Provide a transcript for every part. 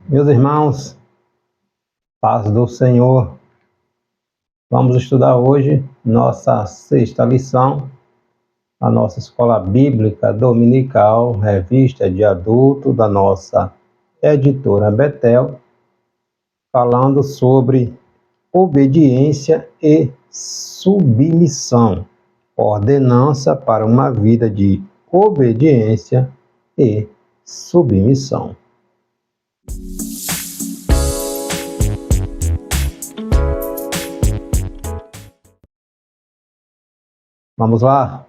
Meus irmãos, paz do Senhor. Vamos estudar hoje nossa sexta lição, a nossa escola bíblica dominical, revista de adulto da nossa editora Betel, falando sobre obediência e submissão, ordenança para uma vida de obediência e submissão. Vamos lá?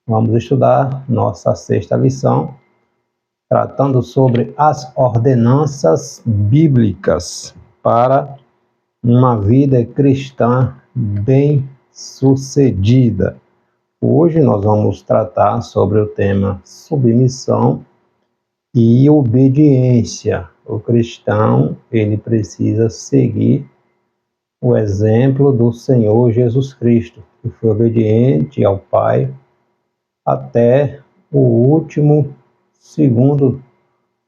Vamos estudar nossa sexta lição, tratando sobre as ordenanças bíblicas para uma vida cristã bem-sucedida. Hoje nós vamos tratar sobre o tema submissão e obediência. O cristão, ele precisa seguir o exemplo do Senhor Jesus Cristo, que foi obediente ao Pai até o último segundo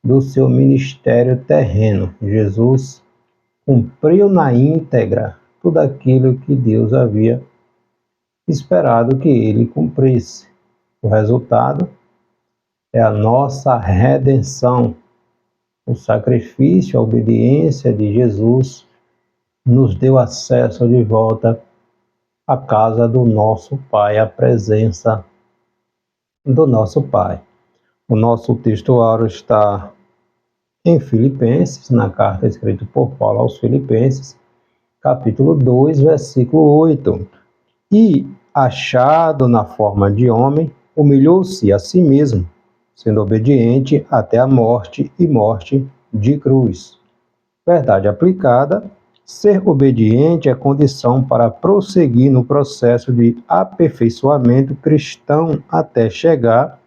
do seu ministério terreno. Jesus cumpriu na íntegra tudo aquilo que Deus havia esperado que ele cumprisse. O resultado é a nossa redenção. O sacrifício, a obediência de Jesus nos deu acesso de volta à casa do nosso Pai, à presença do nosso Pai. O nosso texto áureo está em Filipenses, na carta escrita por Paulo aos Filipenses, capítulo 2, versículo 8. E, achado na forma de homem, humilhou-se a si mesmo, sendo obediente até a morte e morte de cruz. Verdade aplicada: ser obediente é condição para prosseguir no processo de aperfeiçoamento cristão até chegar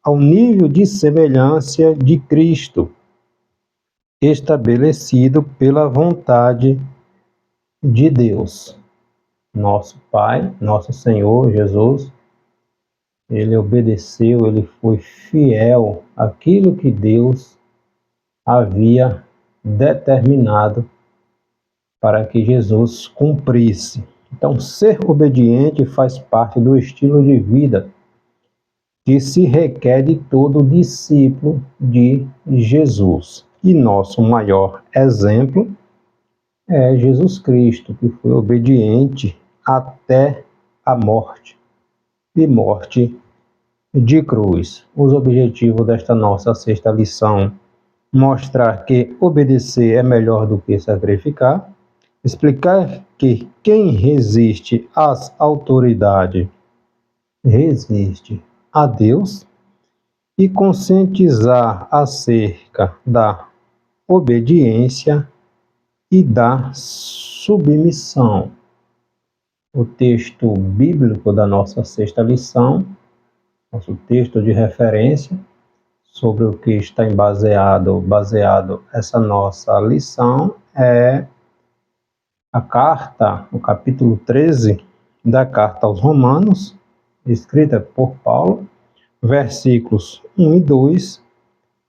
ao nível de semelhança de Cristo, estabelecido pela vontade de Deus. Nosso Pai, nosso Senhor Jesus, ele obedeceu, ele foi fiel àquilo que Deus havia determinado para que Jesus cumprisse. Então, ser obediente faz parte do estilo de vida que se requer de todo discípulo de Jesus. E nosso maior exemplo é Jesus Cristo, que foi obediente até a morte e morte de cruz. Os objetivos desta nossa sexta lição: mostrar que obedecer é melhor do que sacrificar, explicar que quem resiste às autoridades resiste a Deus e conscientizar acerca da obediência e da submissão. O texto bíblico da nossa sexta lição, nosso texto de referência sobre o que está baseado essa nossa lição é a carta, o capítulo 13 da carta aos Romanos, escrita por Paulo, versículos 1 e 2,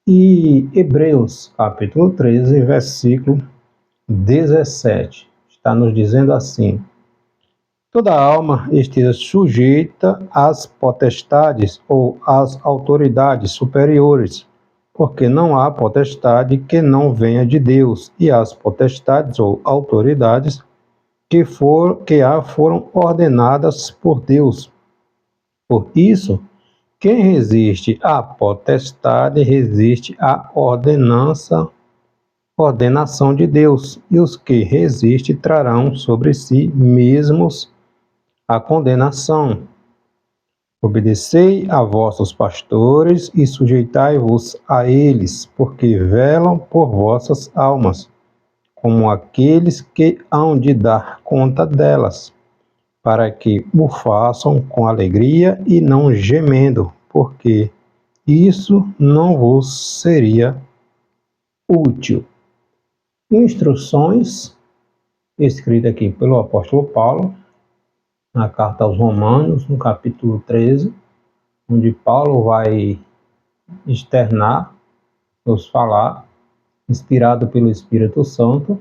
e Hebreus, capítulo 13, versículo 17. Está nos dizendo assim: toda alma esteja sujeita às potestades ou às autoridades superiores, porque não há potestade que não venha de Deus, e as potestades ou autoridades que foram ordenadas por Deus. Por isso, quem resiste à potestade resiste à ordenação de Deus, e os que resistem trarão sobre si mesmos a condenação. Obedecei a vossos pastores e sujeitai-vos a eles, porque velam por vossas almas, como aqueles que hão de dar conta delas, para que o façam com alegria e não gemendo, porque isso não vos seria útil. Instruções, escrita aqui pelo apóstolo Paulo, na carta aos Romanos, no capítulo 13, onde Paulo vai externar, nos falar inspirado pelo Espírito Santo,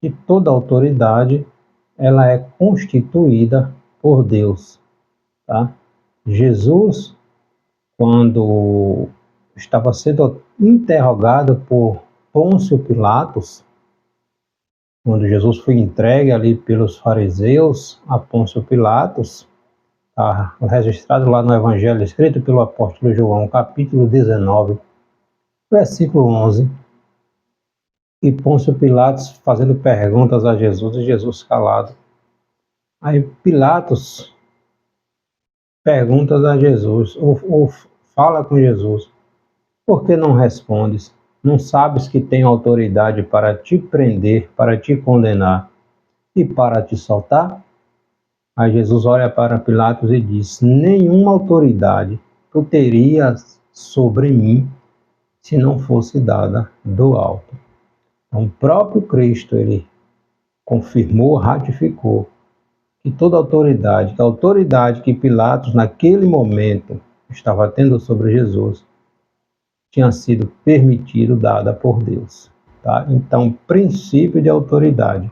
e toda autoridade ela é constituída por Deus, tá? Jesus, quando estava sendo interrogado por Pôncio Pilatos, quando Jesus foi entregue ali pelos fariseus a Pôncio Pilatos, tá registrado lá no Evangelho escrito pelo apóstolo João, capítulo 19, versículo 11, e Pôncio Pilatos fazendo perguntas a Jesus e Jesus calado. Aí Pilatos pergunta a Jesus, ou fala com Jesus, por que não respondes? Não sabes que tenho autoridade para te prender, para te condenar e para te soltar? Aí Jesus olha para Pilatos e diz, nenhuma autoridade tu terias sobre mim se não fosse dada do alto. Então, o próprio Cristo, ele confirmou, ratificou que toda autoridade, a autoridade que Pilatos naquele momento estava tendo sobre Jesus, tinha sido permitido, dada por Deus. Tá? Então, o princípio de autoridade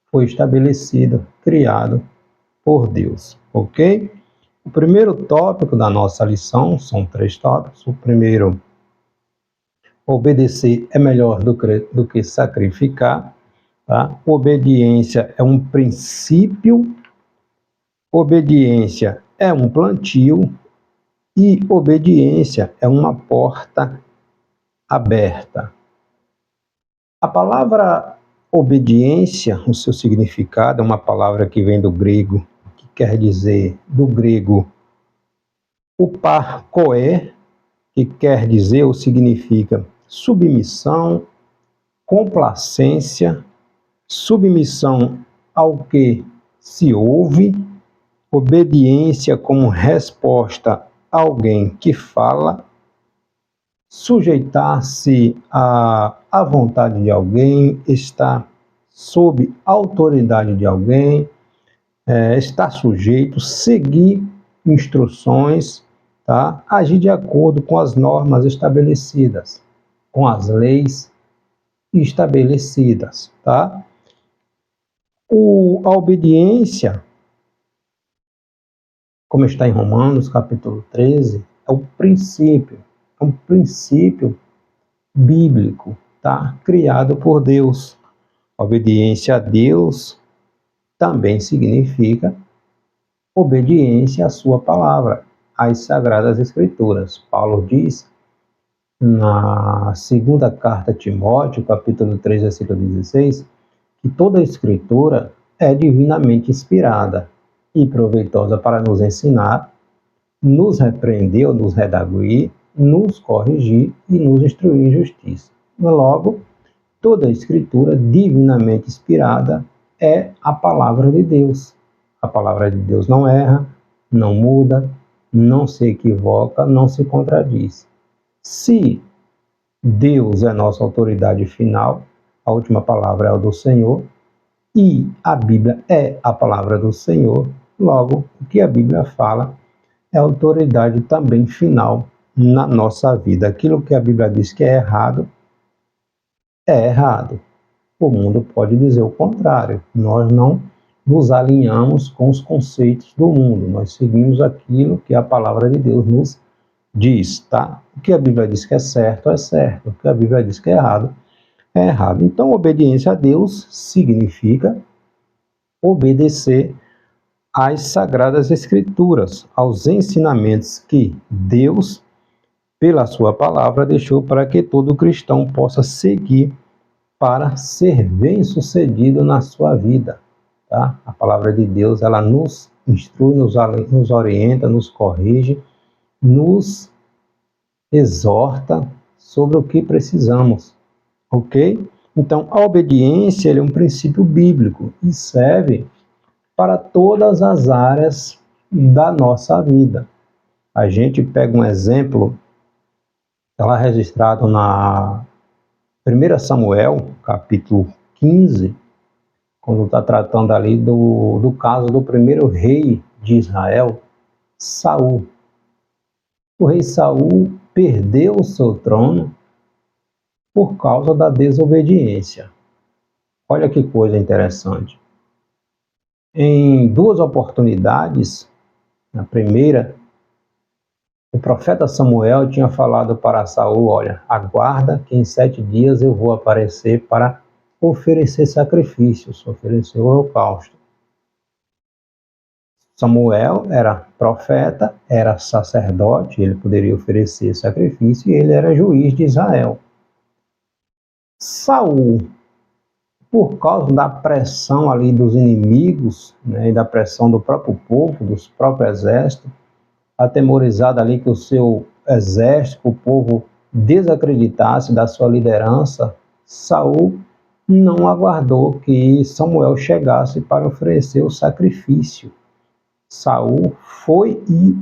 foi estabelecido, criado por Deus, ok? O primeiro tópico da nossa lição, são 3 tópicos. O primeiro, obedecer é melhor do que sacrificar. Tá? Obediência é um princípio, obediência é um plantio e obediência é uma porta aberta. A palavra obediência, o seu significado é uma palavra que vem do grego, que quer dizer, do grego, uparkoé, que quer dizer ou significa submissão, complacência, submissão ao que se ouve, obediência como resposta a alguém que fala, sujeitar-se à vontade de alguém, estar sob autoridade de alguém, estar sujeito, seguir instruções, tá? Agir de acordo com as normas estabelecidas, com as leis estabelecidas, tá? A obediência, como está em Romanos, capítulo 13, é um princípio bíblico, tá? Criado por Deus. A obediência a Deus também significa obediência à sua palavra, às Sagradas Escrituras. Paulo diz na segunda carta a Timóteo, capítulo 3, versículo 16, que toda a Escritura é divinamente inspirada e proveitosa para nos ensinar, nos repreender ou nos redarguir, nos corrigir e nos instruir em justiça. Logo, toda a Escritura divinamente inspirada é a palavra de Deus. A palavra de Deus não erra, não muda, não se equivoca, não se contradiz. Se Deus é nossa autoridade final, a última palavra é a do Senhor, e a Bíblia é a palavra do Senhor, logo, o que a Bíblia fala é autoridade também final na nossa vida. Aquilo que a Bíblia diz que é errado. O mundo pode dizer o contrário. Nós não nos alinhamos com os conceitos do mundo. Nós seguimos aquilo que a palavra de Deus nos diz, tá? O que a Bíblia diz que é certo. O que a Bíblia diz que é errado. Então, obediência a Deus significa obedecer às Sagradas Escrituras, aos ensinamentos que Deus, pela sua palavra, deixou para que todo cristão possa seguir para ser bem-sucedido na sua vida. Tá? A palavra de Deus, ela nos instrui, nos orienta, nos corrige, nos exorta sobre o que precisamos. Ok? Então, a obediência é um princípio bíblico e serve para todas as áreas da nossa vida. A gente pega um exemplo, está registrado na 1 Samuel, capítulo 15, quando está tratando ali do caso do primeiro rei de Israel, Saul. O rei Saul perdeu o seu trono por causa da desobediência. Olha que coisa interessante. Em duas oportunidades, na primeira, o profeta Samuel tinha falado para Saul: olha, aguarda que em 7 dias eu vou aparecer para oferecer sacrifícios, oferecer o holocausto. Samuel era profeta, era sacerdote, ele poderia oferecer sacrifício e ele era juiz de Israel. Saul, por causa da pressão ali dos inimigos, né, e da pressão do próprio povo, dos próprios exércitos, atemorizado ali que o seu exército, o povo desacreditasse da sua liderança, Saul não aguardou que Samuel chegasse para oferecer o sacrifício. Saul foi e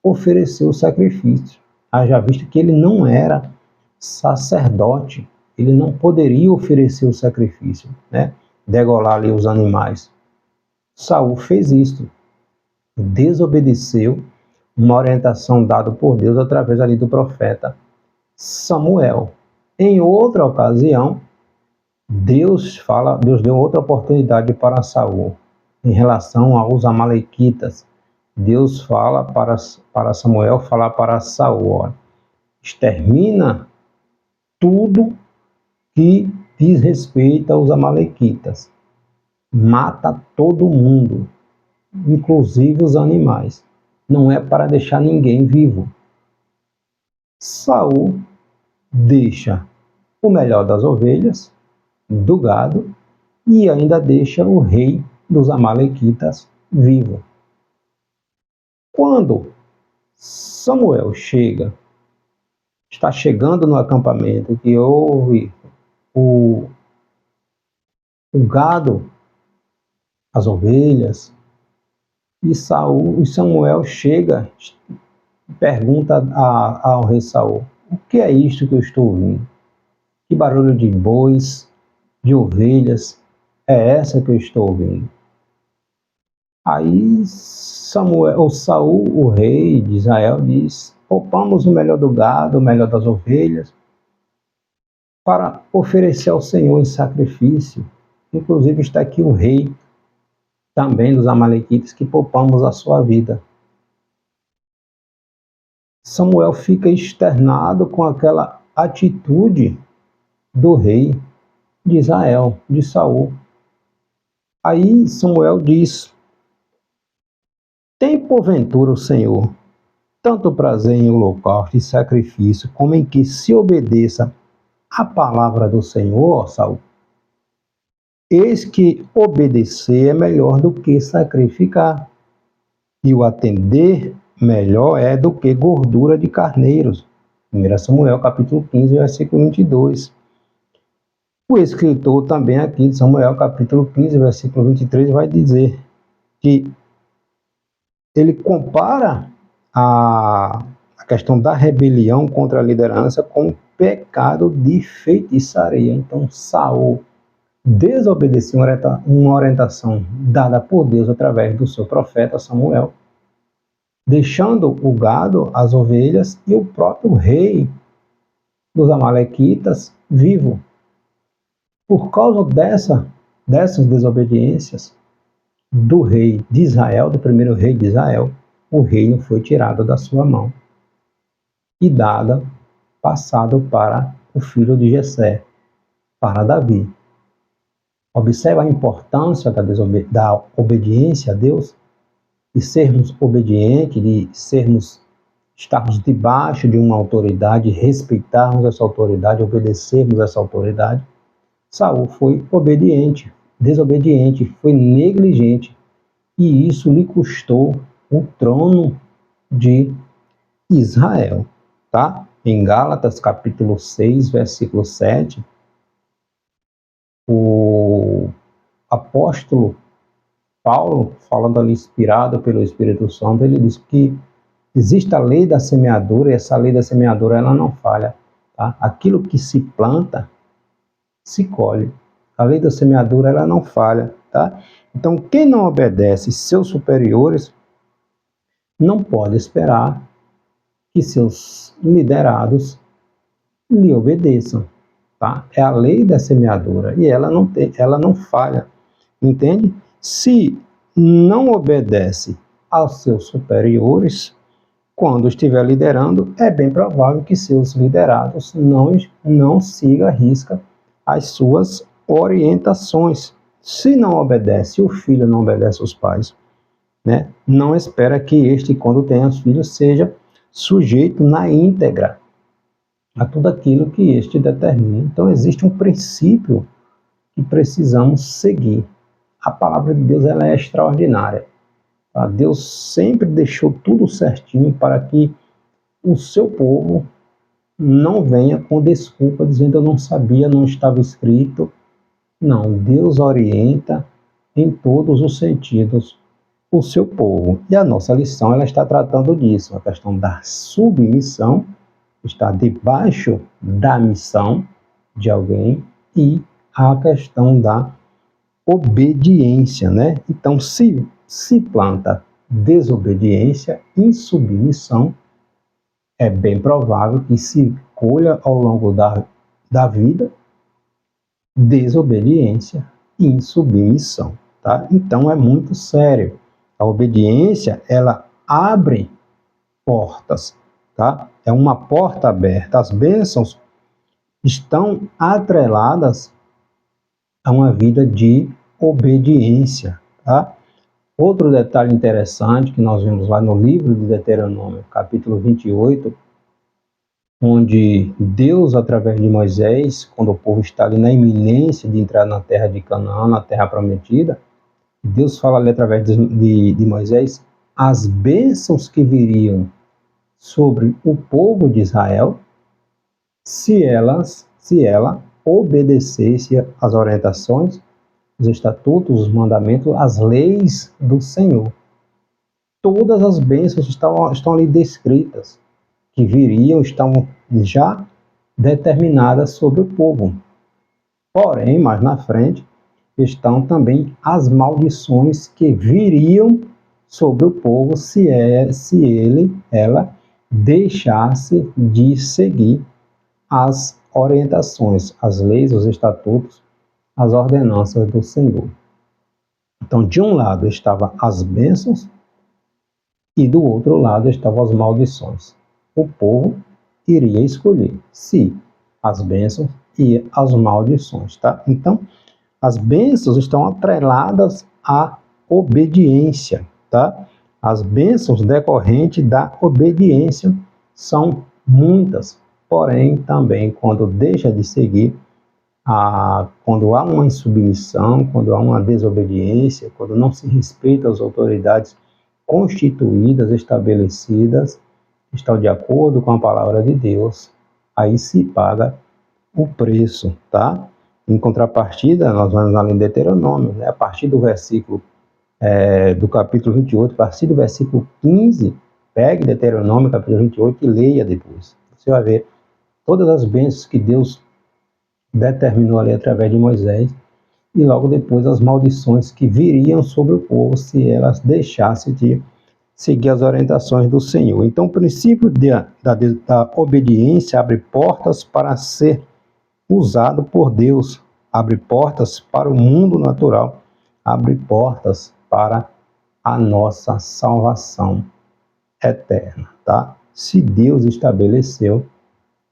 ofereceu o sacrifício. Haja visto que ele não era sacerdote, ele não poderia oferecer o sacrifício, né? Degolar ali os animais. Saul fez isso, desobedeceu uma orientação dada por Deus através ali do profeta Samuel. Em outra ocasião, Deus deu outra oportunidade para Saul em relação aos amalequitas. Deus fala para Samuel, falar para Saul: ó, extermina tudo que diz respeito aos amalequitas. Mata todo mundo, inclusive os animais. Não é para deixar ninguém vivo. Saul deixa o melhor das ovelhas, do gado, e ainda deixa o rei dos amalequitas vivo. Quando Samuel está chegando no acampamento, que houve o gado, as ovelhas, e Samuel chega e pergunta ao rei Saul: o que é isto que eu estou ouvindo? Que barulho de bois, de ovelhas é essa que eu estou ouvindo? Aí Saul, o rei de Israel, diz: poupamos o melhor do gado, o melhor das ovelhas, para oferecer ao Senhor em sacrifício. Inclusive está aqui o rei também dos amalequitas, que poupamos a sua vida. Samuel fica externado com aquela atitude do rei de Israel, de Saul. Aí Samuel diz: tem porventura o Senhor tanto prazer em holocausto e sacrifício, como em que se obedeça a palavra do Senhor, Saul? Eis que obedecer é melhor do que sacrificar, e o atender melhor é do que gordura de carneiros. 1 Samuel capítulo 15, versículo 22. O escritor também aqui de Samuel capítulo 15, versículo 23, vai dizer que ele compara a questão da rebelião contra a liderança com o pecado de feitiçaria. Então Saul desobedeceu uma orientação dada por Deus através do seu profeta Samuel, deixando o gado, as ovelhas e o próprio rei dos amalequitas vivo. Por causa dessas desobediências do rei de Israel, do primeiro rei de Israel, o reino foi tirado da sua mão e passado para o filho de Jessé, para Davi. Observe a importância da obediência a Deus, de sermos obedientes, de estarmos debaixo de uma autoridade, respeitarmos essa autoridade, obedecermos essa autoridade. Saul foi desobediente, foi negligente, e isso lhe custou o trono de Israel, tá? Em Gálatas capítulo 6, versículo 7, o apóstolo Paulo, falando ali inspirado pelo Espírito Santo, ele diz que existe a lei da semeadura, e essa lei da semeadura ela não falha, tá? Aquilo que se planta, se colhe. A lei da semeadura ela não falha, tá? Então, quem não obedece seus superiores não pode esperar que seus liderados lhe obedeçam. tá? É a lei da semeadura e ela não falha, entende? Se não obedece aos seus superiores, quando estiver liderando, é bem provável que seus liderados não sigam à risca as suas orientações. Se não obedece, o filho não obedece aos pais, né? Não espera que este, quando tenha os filhos, seja sujeito na íntegra a tudo aquilo que este determina. Então, existe um princípio que precisamos seguir. A palavra de Deus ela é extraordinária. Tá? Deus sempre deixou tudo certinho para que o seu povo não venha com desculpa dizendo eu não sabia, não estava escrito. Não, Deus orienta em todos os sentidos o seu povo. E a nossa lição ela está tratando disso, a questão da submissão, está debaixo da missão de alguém, e a questão da obediência, né? Então, se planta desobediência, insubmissão, é bem provável que se colha ao longo da vida desobediência e insubmissão, tá? Então, é muito sério. A obediência, ela abre portas, tá? É uma porta aberta. As bênçãos estão atreladas a uma vida de obediência, tá? Outro detalhe interessante que nós vemos lá no livro de Deuteronômio, capítulo 28, onde Deus, através de Moisés, quando o povo está ali na iminência de entrar na terra de Canaã, na terra prometida, Deus fala ali através de Moisés as bênçãos que viriam sobre o povo de Israel se ela obedecesse às orientações, os estatutos, os mandamentos, as leis do Senhor. Todas as bênçãos estão ali descritas, que viriam, estão já determinadas sobre o povo. Porém, mais na frente, estão também as maldições que viriam sobre o povo se ela deixasse de seguir as orientações, as leis, os estatutos, as ordenanças do Senhor. Então, de um lado estavam as bênçãos e do outro lado estavam as maldições. O povo iria escolher se as bênçãos e as maldições, tá? Então, as bênçãos estão atreladas à obediência, tá? As bênçãos decorrentes da obediência são muitas, porém, também, quando deixa de seguir, quando há uma insubmissão, quando há uma desobediência, quando não se respeita as autoridades constituídas, estabelecidas, estão de acordo com a palavra de Deus, aí se paga o preço, tá? Em contrapartida, nós vamos lá em Deuteronômio, né? A partir do versículo do capítulo 28, a partir do versículo 15, pegue Deuteronômio, capítulo 28, e leia depois. Você vai ver todas as bênçãos que Deus determinou ali através de Moisés, e logo depois as maldições que viriam sobre o povo se elas deixassem de seguir as orientações do Senhor. Então, o princípio da obediência abre portas para ser usado por Deus, abre portas para o mundo natural, abre portas para a nossa salvação eterna, tá? Se Deus estabeleceu,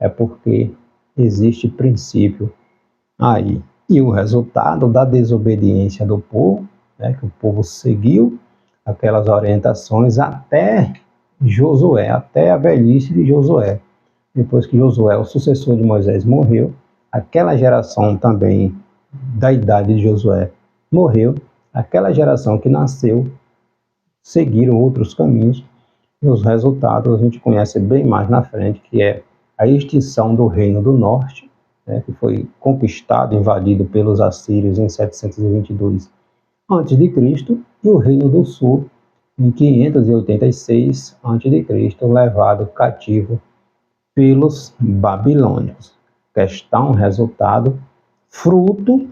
é porque existe princípio aí. E o resultado da desobediência do povo, né, que o povo seguiu aquelas orientações até Josué, até a velhice de Josué. Depois que Josué, o sucessor de Moisés, morreu, aquela geração também da idade de Josué morreu, aquela geração que nasceu seguiram outros caminhos, e os resultados a gente conhece bem mais na frente, que é a extinção do Reino do Norte, né, que foi conquistado, invadido pelos assírios em 722 a.C., e o Reino do Sul em 586 a.C., levado cativo pelos babilônios. Questão, resultado, fruto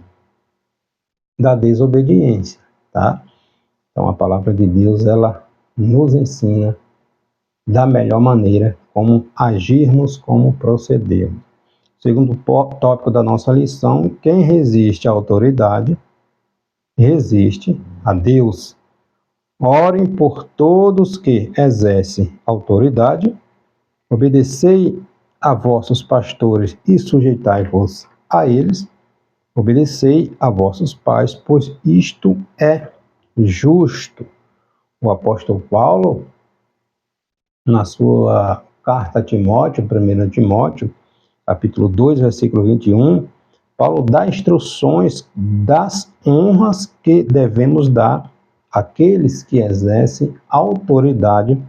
da desobediência, tá? Então a palavra de Deus, ela nos ensina da melhor maneira como agirmos, como procedermos. Segundo tópico da nossa lição, quem resiste à autoridade, resiste a Deus. Orem por todos que exercem autoridade, obedecei a vossos pastores e sujeitai-vos a eles, obedecei a vossos pais, pois isto é justo. O apóstolo Paulo, na sua carta a Timóteo, 1 Timóteo, capítulo 2, versículo 21, Paulo dá instruções das honras que devemos dar àqueles que exercem autoridade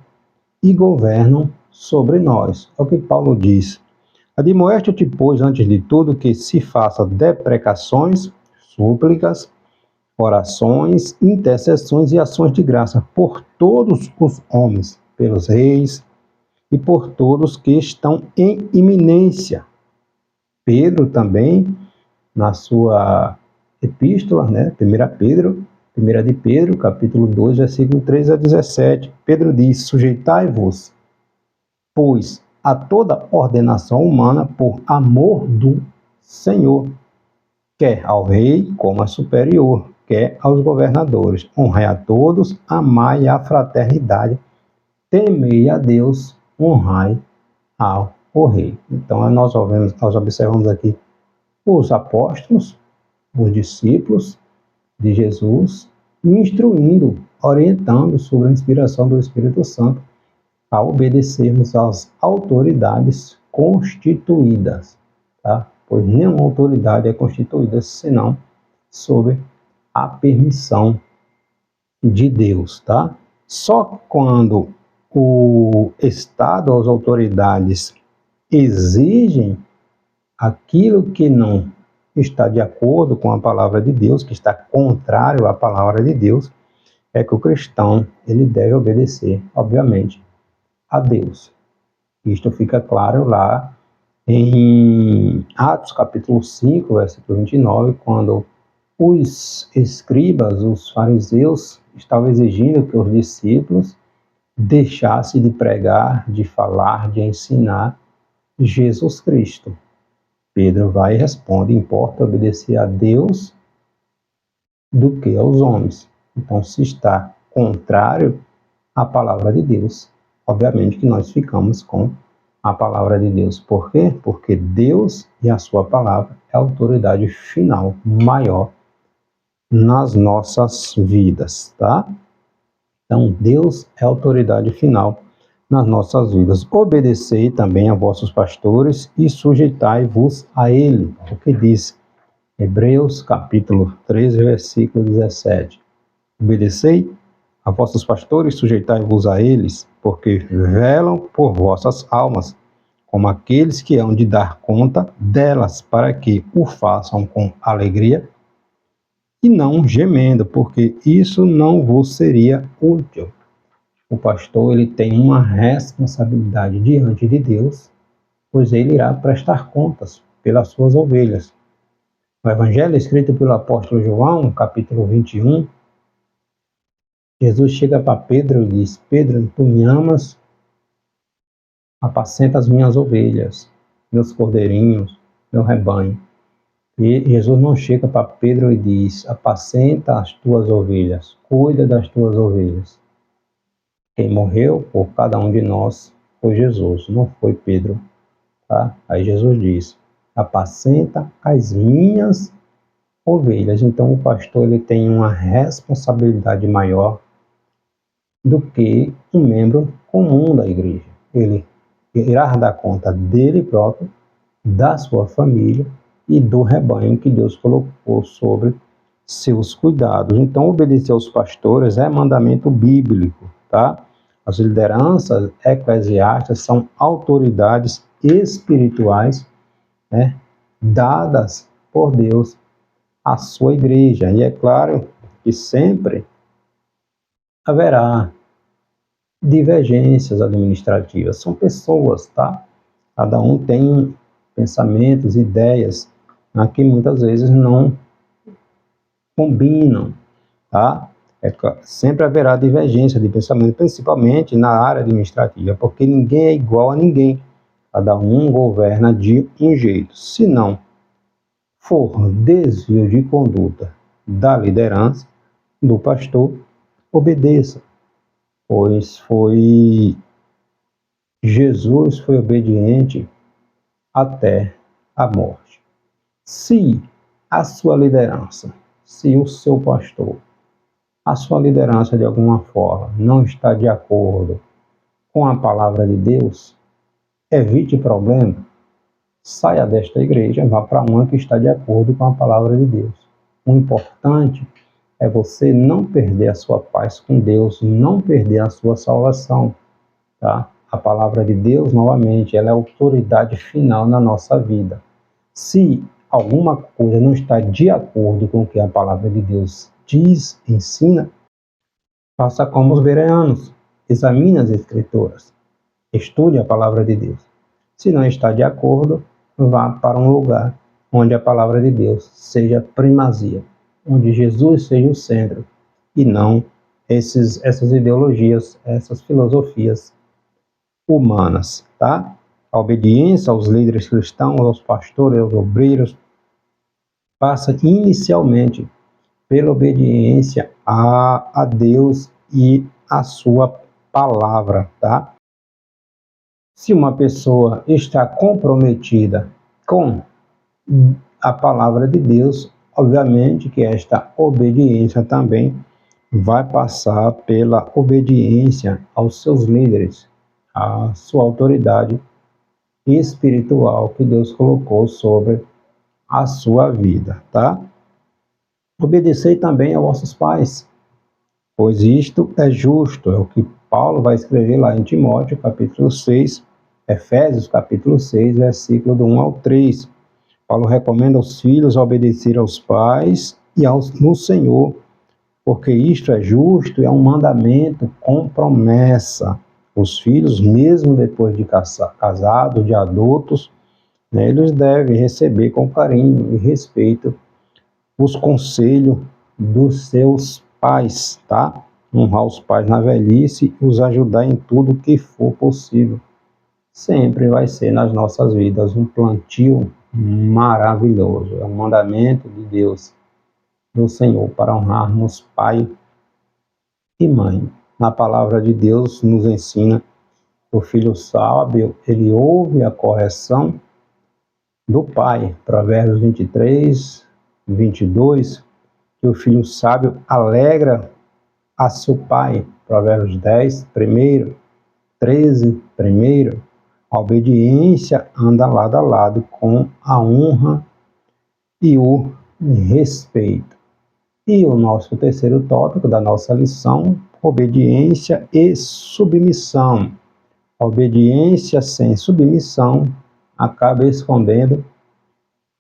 e governam sobre nós. É o que Paulo diz. Admoeste-te, pois, antes de tudo, que se faça deprecações, súplicas, orações, intercessões e ações de graça por todos os homens, pelos reis e por todos que estão em iminência. Pedro também, na sua epístola, 1 de Pedro, capítulo 2, versículo 3 a 17, Pedro diz: sujeitai-vos, pois, a toda ordenação humana por amor do Senhor, quer ao rei como a superior, quer aos governadores. Honrai a todos, amai a fraternidade, temei a Deus, honrai ao rei. Então, nós observamos aqui os apóstolos, os discípulos de Jesus, instruindo, orientando sobre a inspiração do Espírito Santo a obedecermos às autoridades constituídas, tá? Pois nenhuma autoridade é constituída senão sob a permissão de Deus, tá? Só quando o Estado, as autoridades exigem aquilo que não está de acordo com a palavra de Deus, que está contrário à palavra de Deus, é que o cristão ele deve obedecer, obviamente, a Deus. Isto fica claro lá em Atos capítulo 5, versículo 29, quando os escribas, os fariseus, estavam exigindo que os discípulos deixassem de pregar, de falar, de ensinar Jesus Cristo. Pedro vai e responde: importa obedecer a Deus do que aos homens. Então, se está contrário à palavra de Deus, obviamente que nós ficamos com a palavra de Deus. Por quê? Porque Deus e a sua palavra é a autoridade final, maior nas nossas vidas, tá? Então, Deus é a autoridade final nas nossas vidas. Obedecei também a vossos pastores e sujeitai-vos a ele, o que diz Hebreus capítulo 13, versículo 17. Obedecei a vossos pastores, sujeitai-vos a eles, porque velam por vossas almas, como aqueles que hão de dar conta delas, para que o façam com alegria e não gemendo, porque isso não vos seria útil. O pastor ele tem uma responsabilidade diante de Deus, pois ele irá prestar contas pelas suas ovelhas. No Evangelho escrito pelo apóstolo João, capítulo 21, Jesus chega para Pedro e diz: Pedro, tu me amas? Apacenta as minhas ovelhas, meus cordeirinhos, meu rebanho. E Jesus não chega para Pedro e diz: apacenta as tuas ovelhas, cuida das tuas ovelhas. Quem morreu por cada um de nós foi Jesus, não foi Pedro. Tá? Aí Jesus diz: apacenta as minhas ovelhas. Então o pastor ele tem uma responsabilidade maior do que um membro comum da igreja. Ele irá dar conta dele próprio, da sua família e do rebanho que Deus colocou sobre seus cuidados. Então, obedecer aos pastores é mandamento bíblico, tá? As lideranças eclesiásticas são autoridades espirituais, né, dadas por Deus à sua igreja. E é claro que sempre haverá divergências administrativas. São pessoas, tá? Cada um tem pensamentos, ideias, que muitas vezes não combinam, tá? Sempre haverá divergência de pensamento, principalmente na área administrativa, porque ninguém é igual a ninguém. Cada um governa de um jeito. Se não for desvio de conduta da liderança, do pastor, obedeça, pois Jesus foi obediente até a morte. Se a sua liderança, se o seu pastor, a sua liderança de alguma forma não está de acordo com a palavra de Deus, evite problema, saia desta igreja, vá para uma que está de acordo com a palavra de Deus. O importante é você não perder a sua paz com Deus, não perder a sua salvação, tá? A palavra de Deus, novamente, ela é a autoridade final na nossa vida. Se alguma coisa não está de acordo com o que a palavra de Deus diz, ensina, faça como os bereanos, examine as escrituras, estude a palavra de Deus. Se não está de acordo, vá para um lugar onde a palavra de Deus seja primazia, onde Jesus seja o centro e não essas ideologias, essas filosofias humanas, tá? A obediência aos líderes cristãos, aos pastores, aos obreiros, passa inicialmente pela obediência a Deus e a sua palavra, tá? Se uma pessoa está comprometida com a palavra de Deus, obviamente que esta obediência também vai passar pela obediência aos seus líderes, à sua autoridade espiritual que Deus colocou sobre a sua vida, tá? Obedecei também aos vossos pais, pois isto é justo, é o que Paulo vai escrever lá em Timóteo, capítulo 6, Efésios, capítulo 6, versículo do 1 ao 3. Paulo recomenda aos filhos obedecer aos pais e no Senhor, porque isto é justo e é um mandamento com promessa. Os filhos, mesmo depois de casados, de adultos, né, eles devem receber com carinho e respeito os conselhos dos seus pais, tá? Honrar os pais na velhice e os ajudar em tudo que for possível. Sempre vai ser nas nossas vidas um plantio maravilhoso. É um mandamento de Deus, do Senhor, para honrarmos pai e mãe. Na palavra de Deus nos ensina que o filho sábio, ele ouve a correção do pai. Provérbios 23, 22, que o filho sábio alegra a seu pai. Provérbios 10, 1, 13, 1. A obediência anda lado a lado com a honra e o respeito. E o nosso terceiro tópico da nossa lição, obediência e submissão. A obediência sem submissão acaba escondendo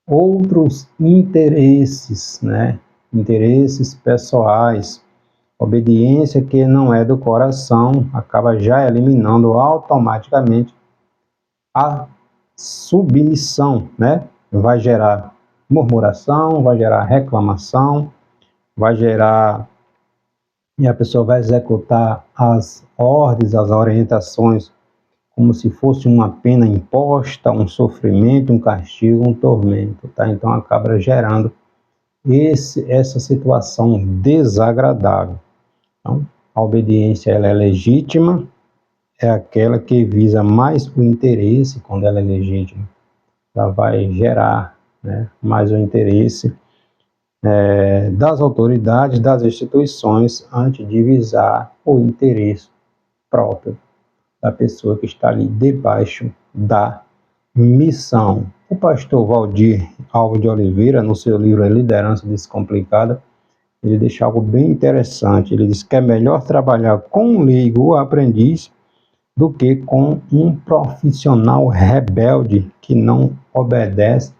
outros interesses, né? Interesses pessoais. Obediência que não é do coração acaba já eliminando automaticamente a submissão, né? Vai gerar murmuração, vai gerar reclamação, vai gerar e a pessoa vai executar as ordens, as orientações como se fosse uma pena imposta, um sofrimento, um castigo, um tormento, tá? Então acaba gerando essa situação desagradável. Então, a obediência ela é legítima, é aquela que visa mais o interesse, quando ela é legítima, ela vai gerar, né, mais o interesse das autoridades, das instituições, antes de visar o interesse próprio da pessoa que está ali debaixo da missão. O pastor Valdir Alves de Oliveira, no seu livro A Liderança Descomplicada, ele deixa algo bem interessante. Ele diz que é melhor trabalhar com um leigo ou aprendiz do que com um profissional rebelde que não obedece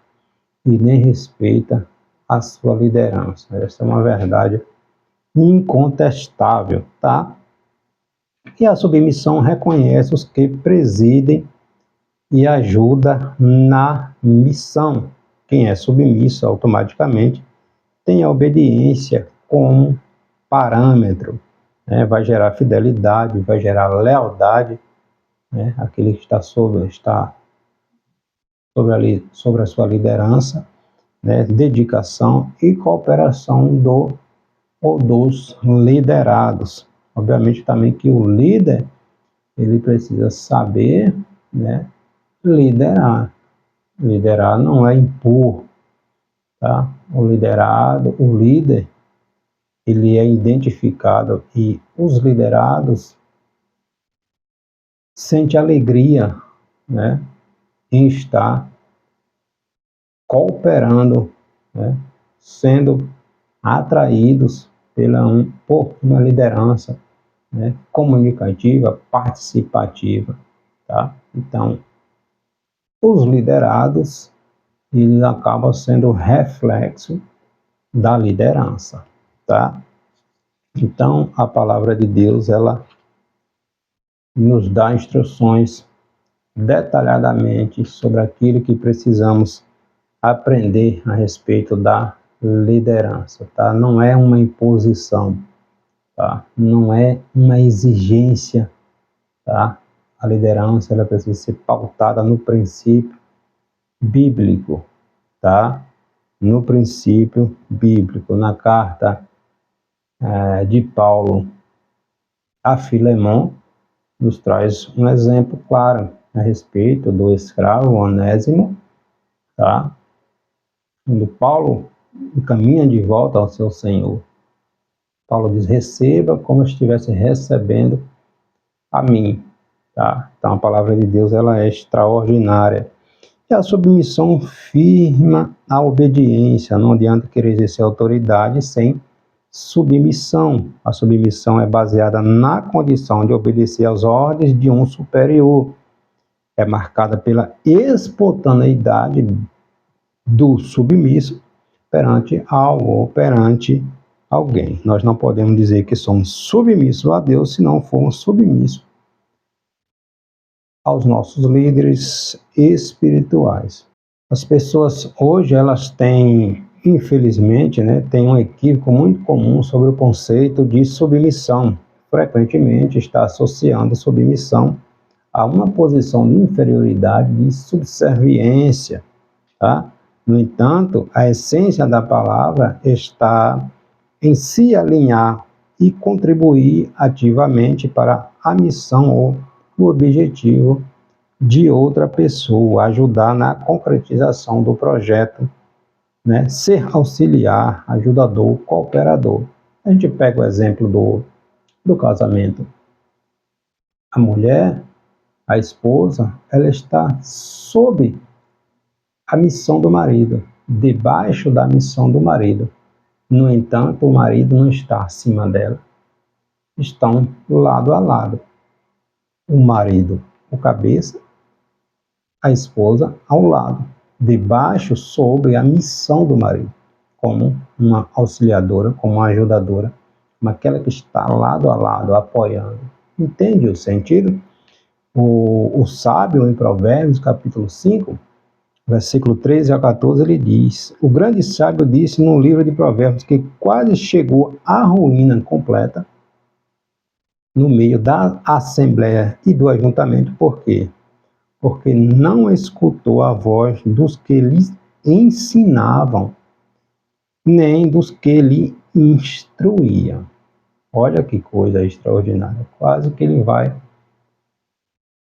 e nem respeita a sua liderança. Essa é uma verdade incontestável, tá? E a submissão reconhece os que presidem e ajuda na missão. Quem é submisso automaticamente tem a obediência como parâmetro, né? Vai gerar fidelidade, vai gerar lealdade, né? Aquele que está sobre a sua liderança, né, dedicação e cooperação do ou dos liderados. Obviamente também que o líder, ele precisa saber, né, liderar. Liderar não é impor, tá? O liderado, o líder, ele é identificado e os liderados sentem alegria, né, em estar cooperando, né, sendo atraídos por uma liderança, né, comunicativa, participativa, tá? Então, os liderados, eles acabam sendo reflexo da liderança, tá? Então, a palavra de Deus, ela nos dá instruções detalhadamente sobre aquilo que precisamos aprender a respeito da liderança, tá? Não é uma imposição, tá? Não é uma exigência, tá? A liderança, ela precisa ser pautada no princípio bíblico, tá? No princípio bíblico. Na carta de Paulo a Filemon, nos traz um exemplo claro a respeito do escravo Onésimo, tá? Quando Paulo caminha de volta ao seu Senhor, Paulo diz: receba como estivesse recebendo a mim, tá? Então a palavra de Deus, ela é extraordinária. E a submissão firma a obediência. Não adianta querer exercer autoridade sem submissão. A submissão é baseada na condição de obedecer às ordens de um superior. É marcada pela espontaneidade do submisso perante algo ou perante alguém. Nós não podemos dizer que somos submissos a Deus se não formos submissos aos nossos líderes espirituais. As pessoas hoje, elas têm, infelizmente, né, têm um equívoco muito comum sobre o conceito de submissão. Frequentemente está associando submissão a uma posição de inferioridade, de subserviência, tá? No entanto, a essência da palavra está em se alinhar e contribuir ativamente para a missão ou o objetivo de outra pessoa, ajudar na concretização do projeto, né? Ser auxiliar, ajudador, cooperador. A gente pega o exemplo do casamento. A mulher, a esposa, ela está sob a missão do marido, debaixo da missão do marido. No entanto, o marido não está acima dela. Estão lado a lado. O marido, o cabeça, a esposa ao lado, debaixo, sobre a missão do marido, como uma auxiliadora, como uma ajudadora, como aquela que está lado a lado, apoiando. Entende o sentido? O sábio, em Provérbios, capítulo 5, versículo 13 a 14, ele diz: o grande sábio disse no livro de Provérbios que quase chegou à ruína completa no meio da assembleia e do ajuntamento. Por quê? Porque não escutou a voz dos que lhe ensinavam, nem dos que lhe instruíam. Olha que coisa extraordinária. Quase que ele vai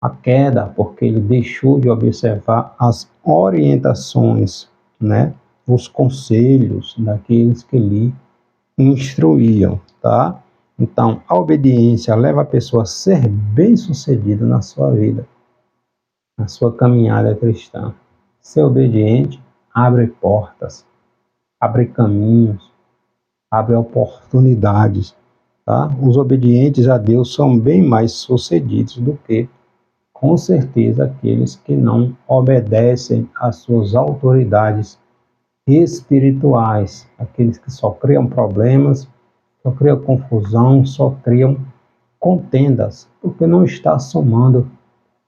à queda, porque ele deixou de observar as orientações, né? Os conselhos daqueles que lhe instruíam, tá? Então, a obediência leva a pessoa a ser bem-sucedida na sua vida, na sua caminhada cristã. Ser obediente abre portas, abre caminhos, abre oportunidades, tá? Os obedientes a Deus são bem mais sucedidos do que, com certeza, aqueles que não obedecem às suas autoridades espirituais, aqueles que só criam problemas, só criam confusão, só criam contendas, porque não está somando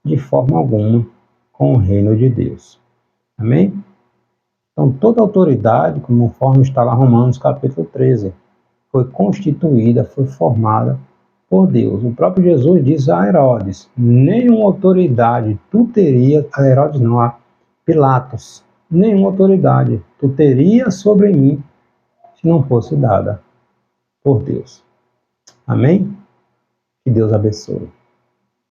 de forma alguma com o reino de Deus. Amém? Então, toda autoridade, conforme está lá Romanos capítulo 13, foi constituída, foi formada por Deus. O próprio Jesus diz a Herodes: nenhuma autoridade tu teria, a Herodes não, a Pilatos, nenhuma autoridade tu teria sobre mim se não fosse dada por Deus. Amém? Que Deus abençoe.